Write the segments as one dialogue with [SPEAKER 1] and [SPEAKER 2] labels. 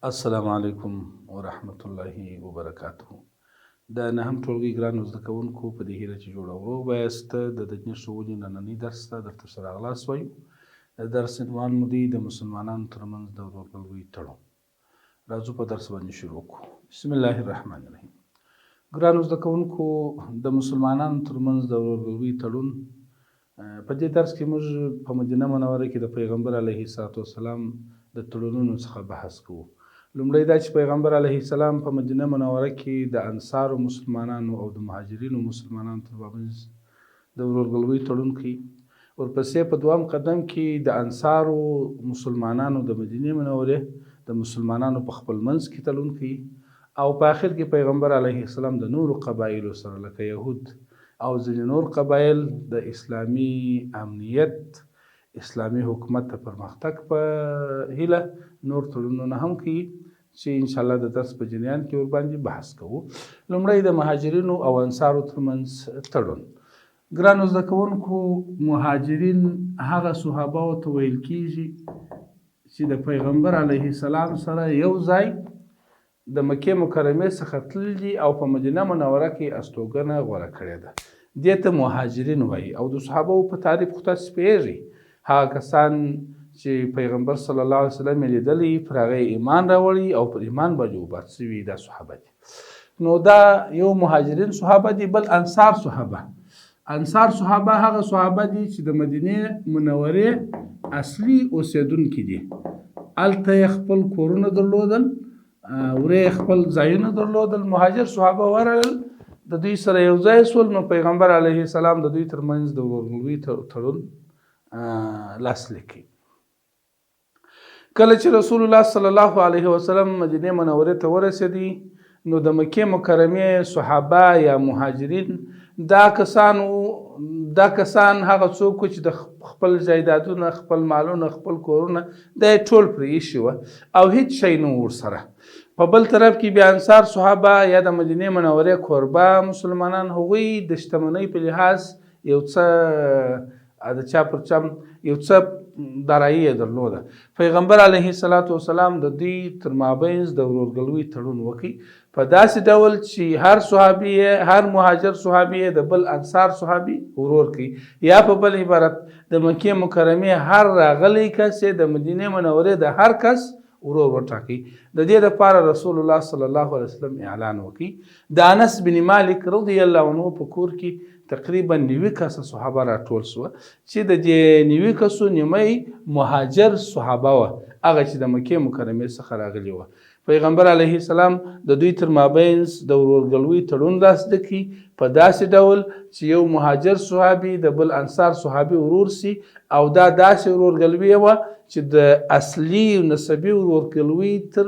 [SPEAKER 1] السلام علیکم ورحمت الله وبرکاته. د نهم ټولګي ګرانو زده کوونکو په دې هیله چې جوړ او روغ بایاست، د دجنې ښوونې نننی درس ته درته ښه راغلاست وایو. د درس عنوان مو دی د مسلمانانو ترمنځ د ورورګلوۍ تړون. راځو په درس باندې شروع کړو. بسم الله الرحمن الرحیم. ګرانو زده کوونکو، د مسلمانانو ترمنځ د ورورګلوۍ تړون په دې درس کې موږ په مدینه منوره کې د پیغمبر علیه السلام د تړونونو څخه بحث کوو. لومړی دا چې پیغمبر علیه السلام په مدینه منوره کې د انصارو مسلمانانو او د مهاجرینو مسلمانانو ترمنځ د ورورګلوۍ تړون کوي. ورپسې په دوام قدم کې د انصارو مسلمانانو د مدینې منورې د مسلمانانو په خپل منځ کې تړون کوي. او په آخر کې پیغمبر علیه السلام د نورو قبایلو سره لکه یهود او ځینې نور قبایل د اسلامي امنیت، اسلامي حکومت ته پرمختګ په هیله نور تړونونه هم کوي چې انشاءالله د درس په جریان کې ورباندې بحث کوو. لومړی د مهاجرینو او انصارو ترمنځ تړون. ګرانو زده کوونکو، مهاجرین هغه صحابه ته ویل کیږي چې د پیغمبر علیه السلام سره یو ځای د مکې مکرمې څخه تللي او په مدینه منوره کې استوګنه غوره کړې ده. دې ته مهاجرین وایي. او د صحابه په تعریف خو تاسو پوهېږئ، هغه کسان چې پیغمبر صلی الله علیه وسلم یې لیدلی، پر هغه ایمان راوړي او پر ایمان باندې وبات شوي، دا صحابه دي. نو دا یو مهاجرین صحابه دي. بل انصار صحابه. انصار صحابه هغه صحابه دي چې د مدینې منورې اصلي اوسیدونکي دي. هلته یې خپل کورونه درلودل، ورې خپل ځایونه درلودل. مهاجر صحابه ورغلل، د دوی سره یو ځای شول. نو پیغمبر علیه السلام د دوی ترمنځ د ورورګلوۍ تړون لاسلیک کړي. کله چې رسول الله صلی الله علیه وسلم مدینه منورې ته ورسېدی، نو د مکې مکرمې صحابه یا مهاجرین دا کسان هغه څوک چې د خپل جایدادونه، خپل مالونه، خپل کورونه دا ټول پرې ایښي وه او هیڅ شی نه ورسره. په بل طرف کې بیا انصار صحابه یا د مدینې منورې کوربه مسلمانان، هغوی د شتمنۍ په لحاظ یو څه د چا پر چم یو څه دارایی یې درلوده. پیغمبر علیه السلام د دوی تر مابینځ د ورورګلوۍ تړون وکړي په داسې ډول چې هر صحابي، هر مهاجر صحابي د بل انصار صحابي ورور کوي. یا په بل عبارت د مکې مکرمې هر راغلی کس د مدینې منورې د هر کس ورور وټاکي. د دې لپاره رسول الله صلی الله علیه وسلم اعلان وکړي. د انس بن مالک رضی الله عنه په کور کې تقریبا 90 کسه صحابه راټول سوه چې د دې 90 کسو نیمه مهاجر صحابه وه، هغه چې د مکې مکرمې څخه راغلي وه. پیغمبر علیه السلام د دوی تر مابینځ د ورورګلوۍ تړون لاسلیک کړي په داسې ډول چې یو مهاجر صحابي د بل انصار صحابي ورور سي. او دا داسې ورورګلوۍ وه چې د اصلي نسبي ورورګلوۍ تر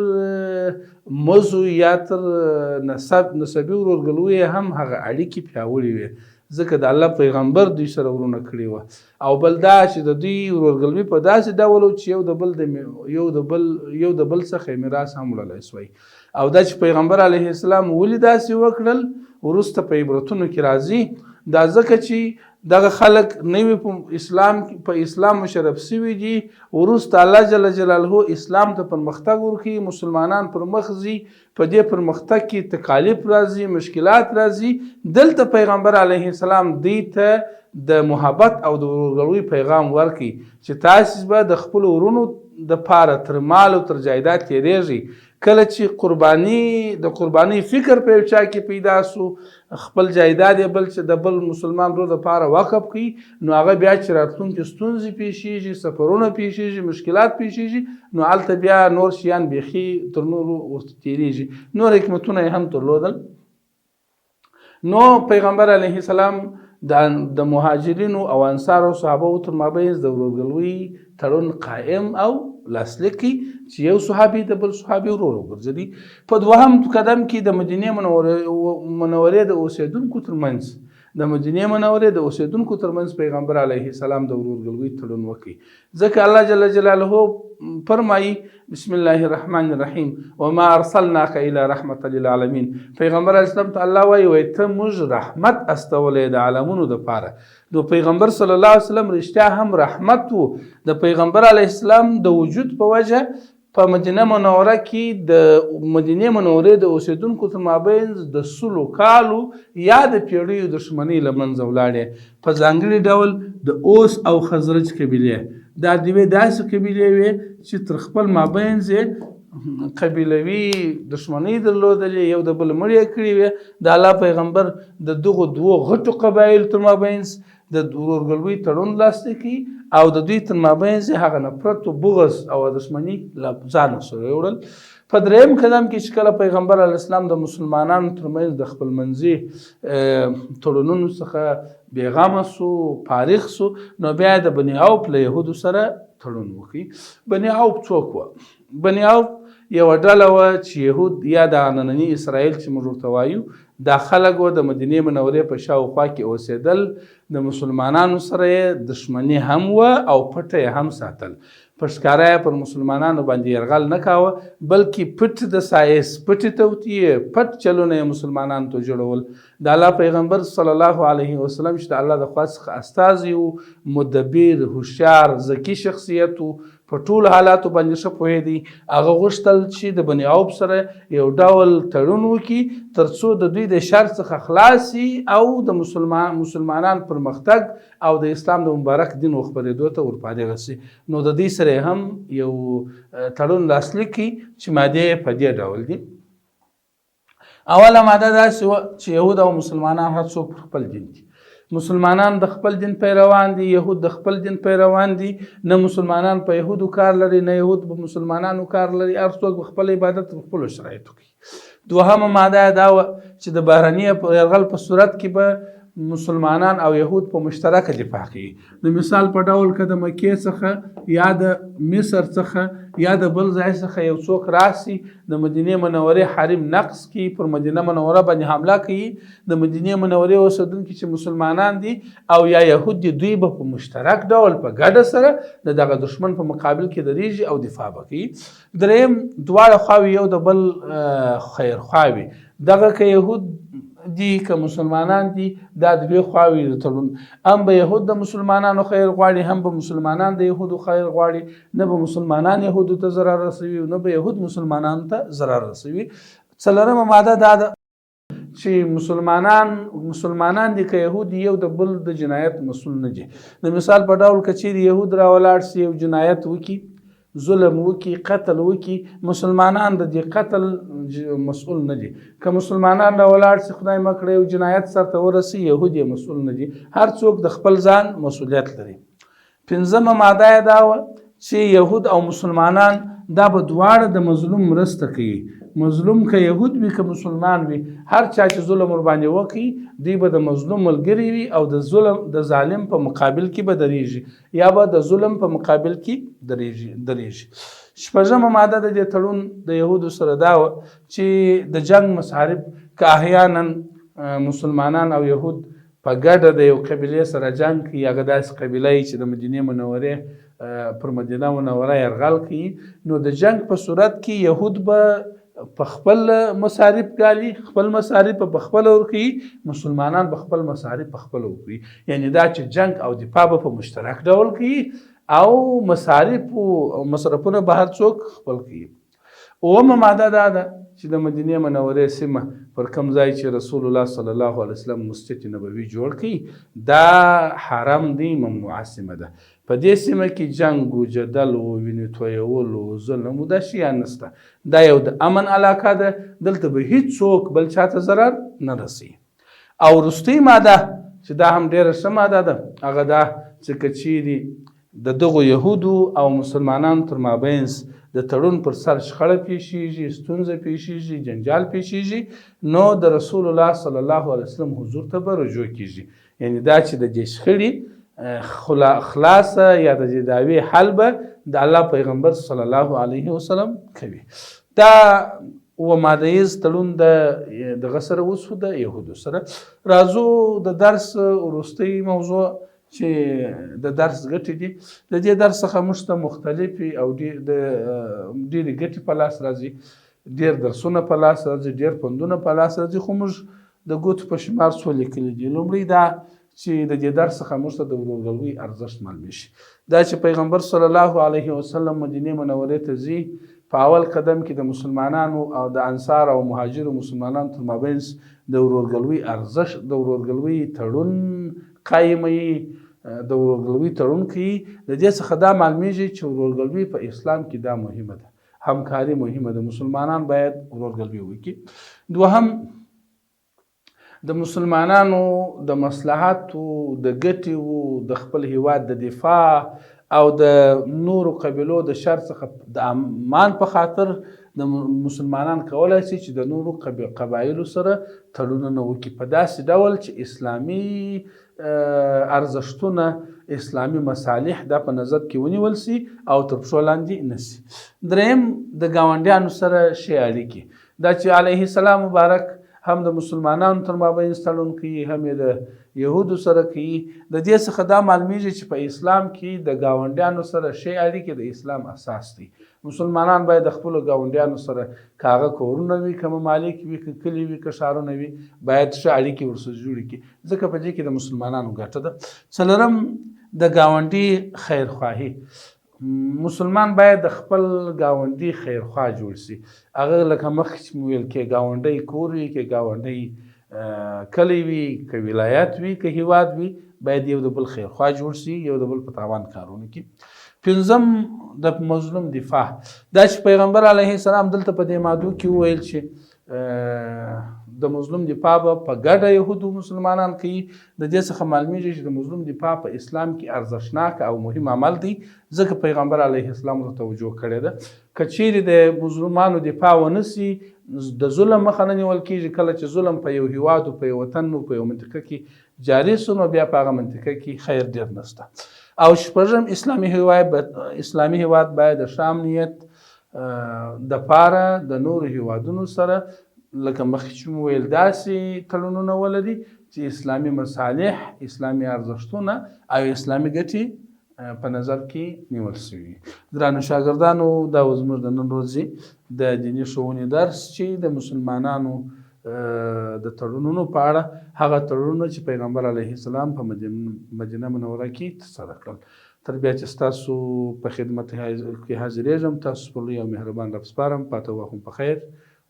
[SPEAKER 1] مزو یا تر نسبي ورورګلوۍ هم هغه اړیکې پیاوړې وې، ځکه د الله پیغمبر دوی سره ورونه کړي وه. او بل دا چې د دوی ورورګلوۍ په داسې ډول و چې یو د بل څخه میراث هم وړلی سوی. او دا چې پیغمبر علیه السلام ولې داسې وکړل وروسته په عبرتونو کې راځي. دا ځکه چې دغه خلک نوي په اسلام مشرف سوي دي، وروسته الله جل جلاله اسلام ته پرمختګ ورکوي، مسلمانان پر مخ ځي، په دې پرمختګ کې تکالیف راځي، مشکلات راځي. دلته پیغمبر علیه السلام دوی ته د محبت او د ورورګلوۍ پیغام ورکوي چې تاسې به د خپلو ورونو د پاره تر مال او تر جایداد تېرېږئ. کله چې د قربانۍ فکر په یو چا کې پیدا سو، خپل جایداد یې د بل مسلمان ورور دپاره وقف کړي، نو هغه بیا چې راتلونکي ستونزې پیښیږي، سفرونه پیښیږي، مشکلات پیښیږي، نو هلته بیا نور شیان بیخي تر نورو ورته تېرېږي. نور حکمتونه یې هم درلودل. نو پیغمبر علیه السلام د مهاجرینو او انصارو صحابه تر مابینځ د ورورګلوۍ تړون قائم او لاسلیک کړي چې یو صحابي د بل صحابي ورور وګرځېدي. په دوهم قدم کې د مدینې منورې د اوسېدونکو ترمنځ پیغمبر علیه السلام د ورورګلوۍ تړون وکړي. ځکه الله جل جلاله فرمایي بسم الله الرحمن الرحیم وما ارسلناک الی رحمة للعالمین. پیغمبر علیه السلام ته الله وایي ته موږ رحمت استولې د عالمونو دپاره. نو پیغمبر صلی الله علیه وسلم رښتیا هم رحمت و. د پیغمبر علیه السلام د وجود په وجه په مدینه منوره کې د مدینې منورې د اوسېدونکو تر مابین د 100 کالو یا د پیړیو دښمنۍ له منځه ولاړې. په ځانګړي ډول د اوس او خزرج قبیلې دا دوې داسې قبیلې وې چې تر خپل مابین یې قبیلوي دښمنۍ درلودلې، یو د بل مړې کړې وې. د الله پیغمبر د دغو دوو غټو قبایلو تر مابین د ورورګلوۍ تړون لاسلیک کړي او د دوی تر مابین هغه نفرت و بغض او دښمني له ځانه سره وړل. په درېیم قدم کې چې کله پیغمبر علیه السلام د مسلمانانو ترمنځ د خپلمنځي تړونونو څخه بېغمه سو، فارغ سو، نو بیا د بني عوف له یهودو سره تړون وکړي. بني عوف څوک وه؟ بني عوف یوه ډله وه چې یهود یا د ننني اسرائیل چې موږ ورته وایو دا خلک وه، د مدینې منورې په شاوخوا کې اوسېدل. د مسلمانانو سره یې دښمني هم وه او پټه یې هم ساتل. په ښکاره یې پر مسلمانانو باندې یرغل نه کاوه، بلکې پټ د سایس پټې توطیې پټ چلونه یې مسلمانانو ته جوړول. د الله پیغمبر صلی الله علیه وسلم چې د الله د خوا څخه استازی و، مدبر، هوښیار، ذکي شخصیت و، په ټولو حالاتو باندې ښه پوهېدی. هغه غوښتل چې د بني عوف سره یو ډول تړون وکړي تر څو د دوی د شر څخه خلاص شي او د مسلمانان پرمختګ او د اسلام د مبارک دین خپرېدو ته ورپارېغه شي. نو د دوی سره هم یو تړون لاسلیک کړي چې مادې په دې ډول دي. اوله ماده داسې وه چې یهود او مسلمانان هر څوک پر خپل دین دي. مسلمانان د خپل دین پیروان دي، یهود د خپل دین پیروان دي. نه مسلمانان په یهودو کار لري، نه یهود په مسلمانانو کار لري. هر څوک خپل عبادت په خپلو شرایطو کوي. دوهمه ماده دا وه چې د بهرني یرغل په صورت کې به مسلمانان او یهود په مشترکه دفاع کوي. د مثال په ډول که د مکې څخه یا د مصر څخه یا د بل ځای څخه یو څوک راسي د مدینې منورې حریم نقض کړي، پر مدینه منوره باندې حمله کوي، د مدینې منورې اوسېدونکي چې مسلمانان دي او یا یهود دي، دوی به په مشترک ډول په ګډه سره د دغه دښمن په مقابل کې درېږي او دفاع به کوي. درېیم، دواړه خواوې یو د بل خیرخواوي، دغه که یهود دي که مسلمانان دي، دا دوی خواوې د تړون، هم به یهود د مسلمانانو خیر غواړي، هم به مسلمانان د یهودو خیر غواړي. نه به مسلمانان یهودو ته ضرر رسوي، نه به یهود مسلمانانو ته ضرر رسوي. څلورمه ماده دا ده چې مسلمانان دي که یهود یو د بل د جنایت مسؤل نه دي. د مثال په ډول که چیرې یهود راولاړ سي، یو جنایت وکړي، ظلم وکړي، قتل وکړي، مسلمانان د دې قتل مسؤل نه دي. که مسلمانان راولاړ سي، خدای مه کړی، یو جنایت سرته ورسي، یهود یې مسؤل نه دي. هر څوک د خپل ځان مسؤلیت لري. پنځمه ماده یې دا وه چې یهود او مسلمانان دا به دواړه د مظلوم مرسته کوي. مظلوم که یهود وي که مسلمان وي، هر چا چې ظلم ورباندې وکړي دوی به د مظلوم ملګري وي او د ظالم په مقابل کې به درېږي یا به د ظلم په مقابل کې درېږي. شپږمه ماده د دې تړون د یهودو سره دا وه چې د جنگ مصارف که احیانا مسلمانان او یهود په ګډه د یو قبیلې سره جنګ کوي، هغه داسې قبیله چې د مدینې منورې پر مدینه منوره یرغل کوي، نو د جنگ په صورت کې یهود به په خپل مصارف ګالي، خپل مصارف په خپل ورکوي، مسلمانان به خپل مصارف په خپل ورکوي. یعنی دا چې جنگ او دفاع به په مشترک ډول کوي او مصرفونه به هر څوک خپل کوي. اومه ماده دا ده چې د مدینې منورې سیمه پر کوم ځای چې رسول الله صلی الله علیه وسلم مسجد نبوي جوړ کړي دا حرم دی، ممنوعه سیمه ده. په دې سیمه کې جنګ و جدل و وینې تویول و ظلم و دا شیان نشته. دا یو د امن علاقه ده، دلته به هیڅ څوک بل چاته ضرر نه رسي. او وروستۍ ماده چې دا هم ډېره ښه ماده ده، هغه دا چې که چیرې د دغو یهودو او مسلمانانو تر مابین د تړون پر سر شخړه پیښیږي، ستونزه پیښیږي، جنجال پیښیږي، نو د رسول الله صلی الله علیه وسلم حضور ته به رجوع کیږي. یعنی دا چې د دې شخړې خلاصه یا د دې دعوې حل به د الله پیغمبر صلی الله علیه وسلم کوي. دا اووه ماده ییز تړون دغه سره وشو د یهودو سره. راځو د درس وروستۍ موضوع چې د درس ګټې دي. د دې درس څخه موږ ته مختلفې او ډېرې ګټې په لاس راځي، ډېر درسونه په لاس راځي، ډېر پندونه په لاس راځي، خو موږ د ګوتو په شمار څو لیکلي دي. لومړی دا چې د دې درس څخه موږ ته د ورورګلوۍ ارزښت معلومېږي. دا چې پیغمبر صلی الله علیه وسلم مدینې منورې ته ځي په اول قدم کې د مسلمانانو او د انصار او مهاجرو مسلمانانو تر مابینځ د ورورګلوۍ ارزښت، د ورورګلوۍ تړون قایموي، د ورورګلوۍ تړون کوي. د دې څخه دا معلومیږي چې ورورګلوۍ په اسلام کې دا مهمه ده، همکاري مهمه ده، مسلمانان باید ورورګلوۍ وکړي. دوهم، د مسلمانانو د مصلحتو، د ګټو، د خپل هیواد د دفاع او د نورو قبیلو د شر څخه د امان په خاطر د مسلمانان کولای شي چې د نورو قبایلو سره تړونونه وکړي په داسې ډول چې اسلامي ارزښتونه، اسلامي مصالح دا په نظر کې ونیول سي او تر پښو لاندې نه سي. دریم، د ګاونډیانو سره ښې اړیکې، دا چې علیه السلام مبارک هم د مسلمانانو تر مابین تړون کوي، هم یې د یهودو سره کوي. د دې څخه دا معلومیږي چې په اسلام کې د ګاونډیانو سره ښې اړیکې د اسلام اساس دی. مسلمانان باید د خپلو ګاونډیانو سره که هغه کورونه وي، که ممالک وي، که کلي وي، که ښارونه وي، باید ښه اړیکې ورسره جوړې کړي، ځکه په دې کې د مسلمانانو ګټه ده. څلورم، د ګاونډي خیرخواهي. مسلمان باید د خپل ګاونډي خیرخوا جوړ شي. هغه لکه مخکې چې مو ویل کې ګاونډی کور وي، کې ګاونډی کلی وي، که ولایت وي، که هیواد وي، باید یو د بل خیرخوا جوړ شي، یو د بل په تاوان کارونه کوي. پنځم، د مظلوم دفاع. دا چې پیغمبر علیه السلام دلته په دې مادو کې وویل چې د مظلوم دفاع به په ګډه یهودو مسلمانان کوي. د دې څخه معلومیږي چې د مظلوم دفاع په اسلام کې ارزښتناک او مهم عمل دی، ځکه پیغمبر علیه السلام ورته توجه کړې ده. که چیرې د مظلومانو دفاع ونه سي، د ظلم مخه نه نیول کېږي. کله چې ظلم په یو هیواد او په یو وطن او په یو منطقه کې جاري سو، نو بیا په هغه منطقه کې خیر ډېر نشته. او شپږم، اسلامي هیواد باید د ښه امنیت دپاره د نورو هیوادونو سره لکه مخکې چې مو ویل داسې تړونونه ولري چې اسلامي مصالح، اسلامي ارزښتونه او اسلامي ګټې په نظر کې نیول شوي. ګرانو شاګردانو، دا زموږ د نن ورځې د دیني ښوونې درس چې د مسلمانانو د تړونونو په اړه، هغه تړونونه چې پیغمبر علیه السلام په مدینه منوره کې ترسره کړل. تر بیا چې ستاسو په خدمت کې حاضرېږم، تاسو پر لوی او مهربان رب سپارم. پاته وخت په خیر.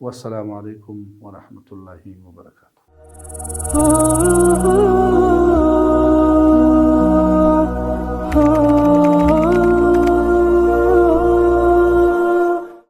[SPEAKER 1] والسلام علیکم ورحمة الله وبرکاته.